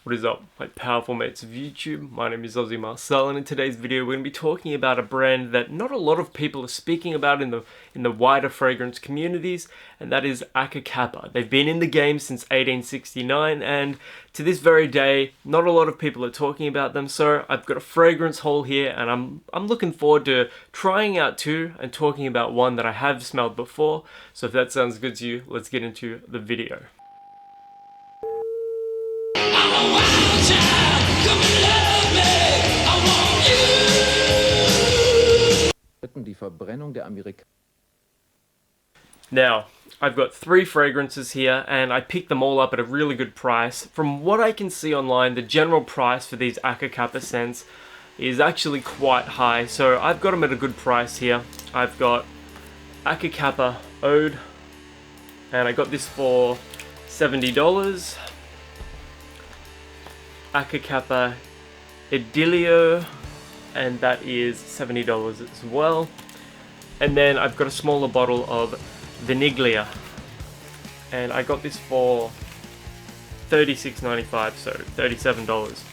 What is up, my powerful mates of YouTube? My name is Ozzy Marcel, and in today's video we're going to be talking about a brand that not a lot of people are speaking about in the wider fragrance communities, and that is Acca Kappa. They've been in the game since 1869, and to this very day, not a lot of people are talking about them. So I've got a fragrance haul here, and I'm looking forward to trying out two and talking about one that I have smelled before. So if that sounds good to you, let's get into the video. Die Verbrennung der Now, I've got three fragrances here, and I picked them all up at a really good price. From what I can see online, the general price for these Acca Kappa scents is actually quite high, so I've got them at a good price here. I've got Acca Kappa Ode, and I got this for $70. Acca Kappa Idillio, and that is $70 as well. And then I've got a smaller bottle of Vaniglia, and I got this for $36.95, so $37.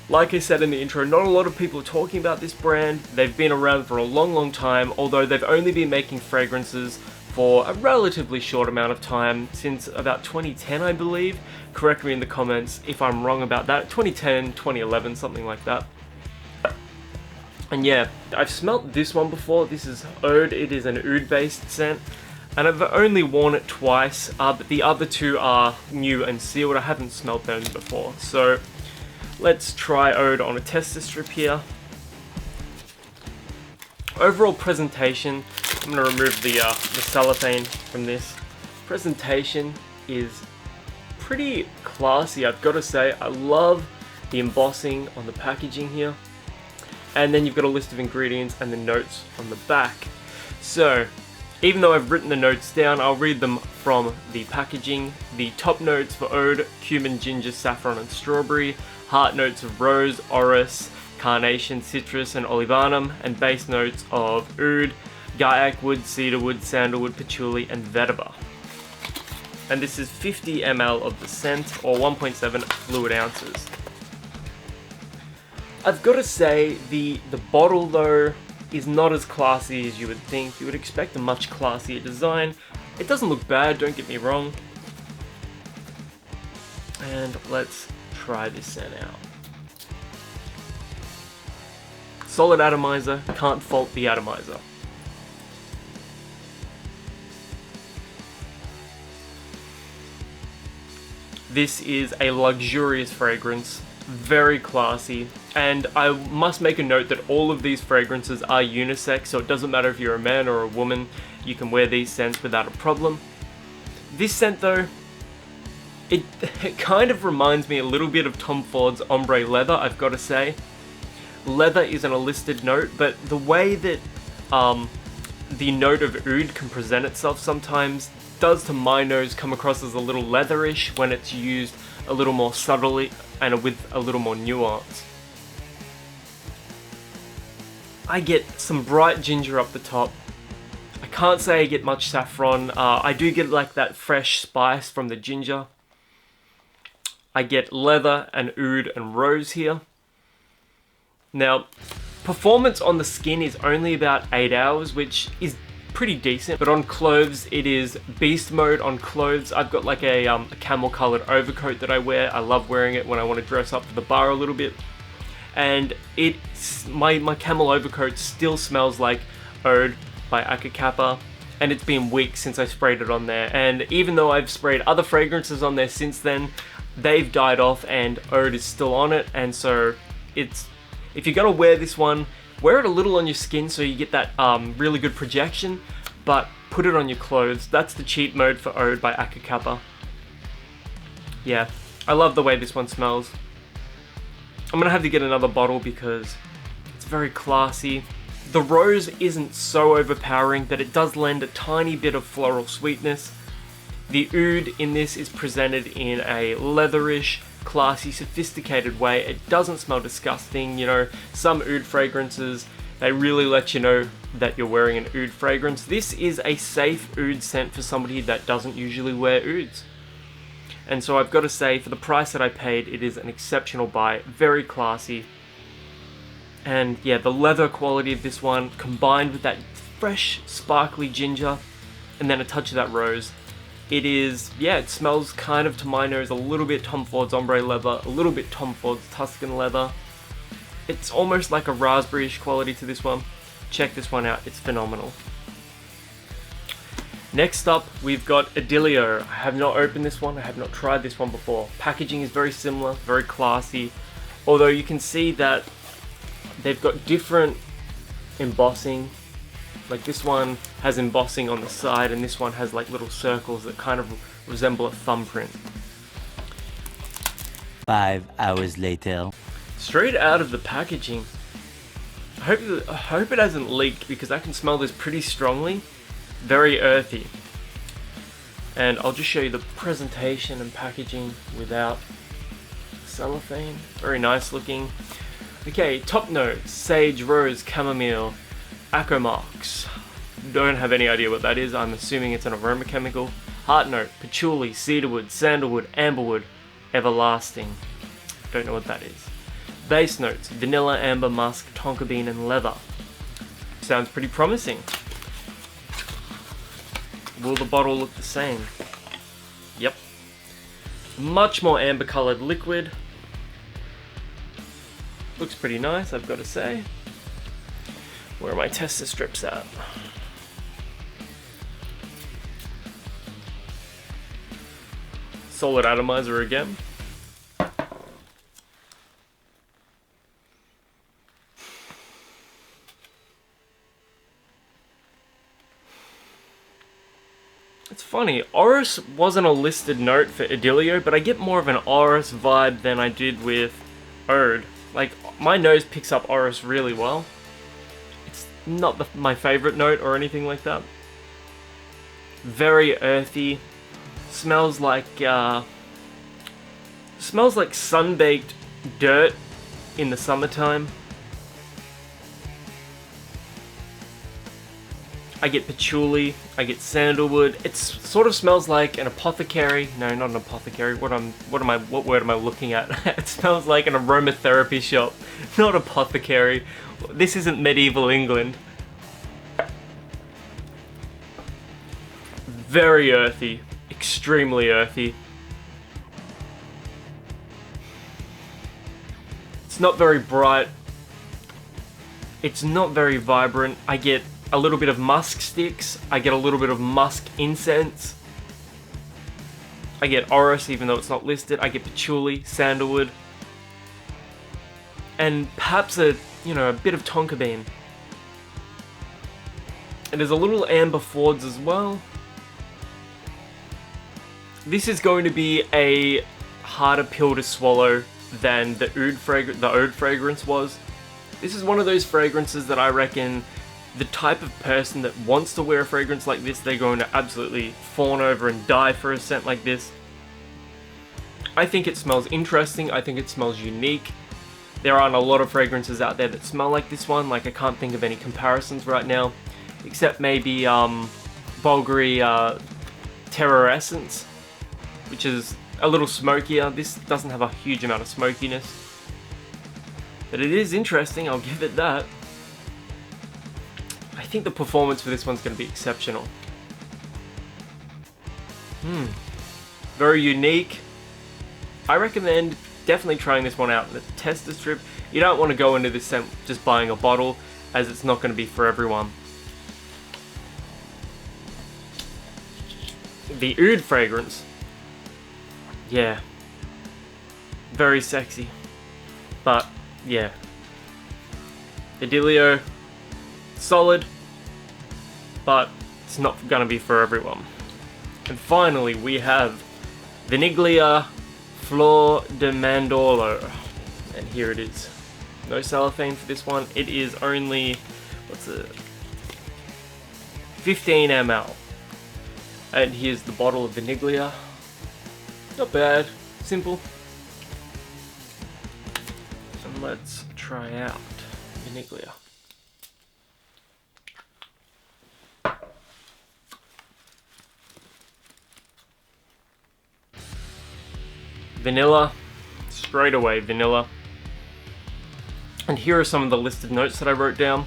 Like I said in the intro, not a lot of people are talking about this brand. They've been around for a long time, although they've only been making fragrances for a relatively short amount of time, since about 2010, I believe. Correct me in the comments if I'm wrong about that. 2010, 2011, something like that. And yeah, I've smelt this one before. This is Ode. It is an oud based scent, and I've only worn it twice, but the other two are new and sealed. I haven't smelt them before. So let's try Ode on a tester strip here. Overall presentation, I'm going to remove the cellophane from this. Presentation is pretty classy, I've got to say. I love the embossing on the packaging here. And then you've got a list of ingredients and the notes on the back. So, even though I've written the notes down, I'll read them from the packaging. The top notes for Ode: cumin, ginger, saffron, and strawberry. Heart notes of rose, orris, carnation, citrus, and olibanum. And base notes of oud, gaiac wood, cedarwood, sandalwood, patchouli, and vetiver. And this is 50 ml of the scent, or 1.7 fluid ounces. I've got to say, the bottle though is not as classy as you would think. You would expect a much classier design. It doesn't look bad, don't get me wrong. And let's try this scent out. Solid atomizer, can't fault the atomizer. This is a luxurious fragrance, very classy, and I must make a note that all of these fragrances are unisex, so it doesn't matter if you're a man or a woman, you can wear these scents without a problem. This scent though, it kind of reminds me a little bit of Tom Ford's Ombre Leather, I've got to say. Leather isn't a listed note, but the way that the note of oud can present itself sometimes does to my nose come across as a little leatherish when it's used a little more subtly and with a little more nuance. I get some bright ginger up the top. I can't say I get much saffron. I do get like that fresh spice from the ginger. I get leather and oud and rose here. Now, performance on the skin is only about 8 hours, which is pretty decent, but on clothes it is beast mode on clothes. I've got like a camel colored overcoat that I wear. I love wearing it when I want to dress up for the bar a little bit, and my camel overcoat still smells like Ode by Acca Kappa, and it's been weeks since I sprayed it on there. And even though I've sprayed other fragrances on there since then, they've died off and Ode is still on it. And so if you're gonna wear this one, wear it a little on your skin so you get that really good projection, but put it on your clothes. That's the cheat mode for Ode by Acca Kappa. Yeah, I love the way this one smells. I'm gonna have to get another bottle because it's very classy. The rose isn't so overpowering, but it does lend a tiny bit of floral sweetness. The oud in this is presented in a leatherish, classy, sophisticated way. It doesn't smell disgusting. You know, some oud fragrances, they really let you know that you're wearing an oud fragrance. This is a safe oud scent for somebody that doesn't usually wear ouds. And so I've got to say, for the price that I paid, it is an exceptional buy, very classy. And yeah, the leather quality of this one, combined with that fresh, sparkly ginger, and then a touch of that rose, it is, yeah, it smells kind of, to my nose, a little bit Tom Ford's ombre leather, a little bit Tom Ford's Tuscan leather. It's almost like a raspberry-ish quality to this one. Check this one out, it's phenomenal. Next up, we've got Idillio. I have not opened this one, I have not tried this one before. Packaging is very similar, very classy, although you can see that they've got different embossing. Like this one has embossing on the side, and this one has like little circles that kind of resemble a thumbprint. 5 hours later. Straight out of the packaging. I hope it hasn't leaked, because I can smell this pretty strongly. Very earthy. And I'll just show you the presentation and packaging without cellophane. Very nice looking. Okay, top notes: sage, rose, chamomile, Acca Kappa. Don't have any idea what that is. I'm assuming it's an aroma chemical. Heart note: patchouli, cedarwood, sandalwood, amberwood, everlasting. Don't know what that is. Base notes: vanilla, amber, musk, tonka bean, and leather. Sounds pretty promising. Will the bottle look the same? Yep. Much more amber coloured liquid. Looks pretty nice, I've got to say. Where are my tester strips at? Solid atomizer again. It's funny, Orris wasn't a listed note for Idillio, but I get more of an Orris vibe than I did with Ode. Like, my nose picks up Orris really well. It's not my favourite note or anything like that. Very earthy. Smells like sun-baked dirt in the summertime. I get patchouli, I get sandalwood. It sort of smells like an apothecary. No, not an apothecary. What word am I looking at? It smells like an aromatherapy shop, not apothecary. This isn't medieval England. Very earthy, extremely earthy. It's not very bright. It's not very vibrant. I get a little bit of musk sticks. I get a little bit of musk incense. I get Orris, even though it's not listed. I get patchouli, sandalwood, and perhaps a bit of tonka bean. And there's a little amber Fords as well. This is going to be a harder pill to swallow than the Oud fragrance was. This is one of those fragrances that I reckon the type of person that wants to wear a fragrance like this, they're going to absolutely fawn over and die for a scent like this. I think it smells interesting. I think it smells unique. There aren't a lot of fragrances out there that smell like this one. Like, I can't think of any comparisons right now, except maybe Bulgari Terror Essence, which is a little smokier. This doesn't have a huge amount of smokiness, but it is interesting, I'll give it that. I think the performance for this one's going to be exceptional. Very unique. I recommend definitely trying this one out in the tester strip. You don't want to go into this scent just buying a bottle, as it's not going to be for everyone. The Oud fragrance, yeah, very sexy, but yeah, Idillio, solid, but it's not gonna be for everyone. And finally, we have Vaniglia Flor de Mandorlo, and here it is. No cellophane for this one. It is only, 15 ml. And here's the bottle of Vaniglia. Not bad, simple. And let's try out Vaniglia. vanilla, straight away vanilla. And here are some of the listed notes that I wrote down.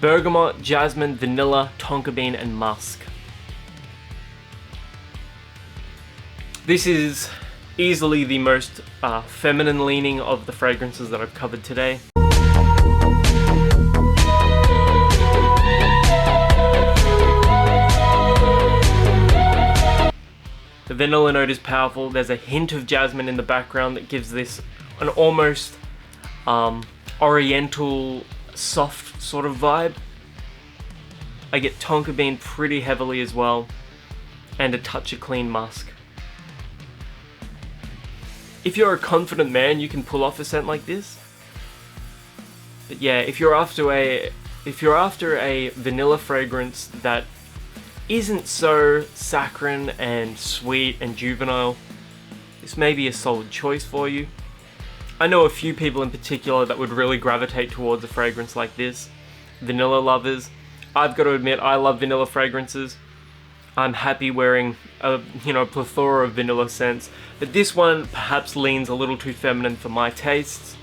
Bergamot, jasmine, vanilla, tonka bean, and musk. This is easily the most feminine leaning of the fragrances that I've covered today. The vanilla note is powerful. There's a hint of jasmine in the background that gives this an almost oriental, soft sort of vibe. I get tonka bean pretty heavily as well, and a touch of clean musk. If you're a confident man, you can pull off a scent like this. But yeah, if you're after a vanilla fragrance that isn't so saccharine and sweet and juvenile, this may be a solid choice for you. I know a few people in particular that would really gravitate towards a fragrance like this. Vanilla lovers. I've got to admit, I love vanilla fragrances. I'm happy wearing a plethora of vanilla scents, but this one perhaps leans a little too feminine for my tastes,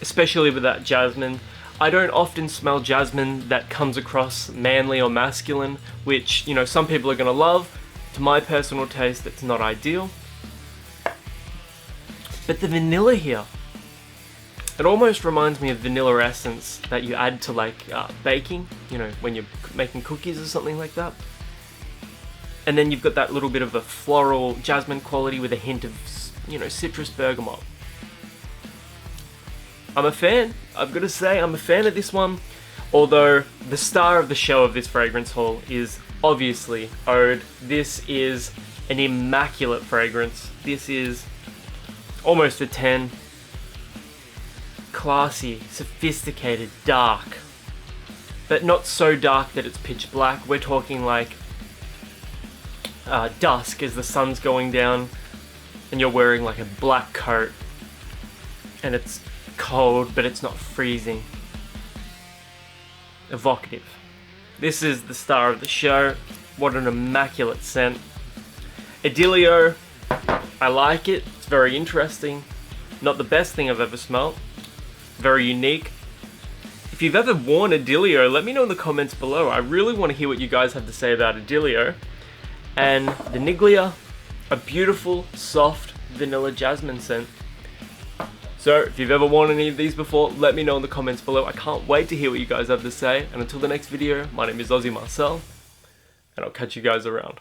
especially with that jasmine. I don't often smell jasmine that comes across manly or masculine, which, some people are going to love. To my personal taste, it's not ideal. But the vanilla here, it almost reminds me of vanilla essence that you add to like baking, when you're making cookies or something like that. And then you've got that little bit of a floral jasmine quality with a hint of, citrus bergamot. I'm a fan. I've got to say, I'm a fan of this one. Although the star of the show of this fragrance haul is obviously Ode. This is an immaculate fragrance. This is almost a 10. Classy, sophisticated, dark. But not so dark that it's pitch black. We're talking like dusk as the sun's going down and you're wearing like a black coat and it's cold but it's not freezing. Evocative. This is the star of the show. What an immaculate scent. Idillio, I like it. It's very interesting. Not the best thing I've ever smelled. Very unique. If you've ever worn Idillio, let me know in the comments below. I really want to hear what you guys have to say about Idillio. And Vaniglia, a beautiful, soft vanilla jasmine scent. So, if you've ever worn any of these before, let me know in the comments below. I can't wait to hear what you guys have to say. And until the next video, my name is Ozzy Marcel, and I'll catch you guys around.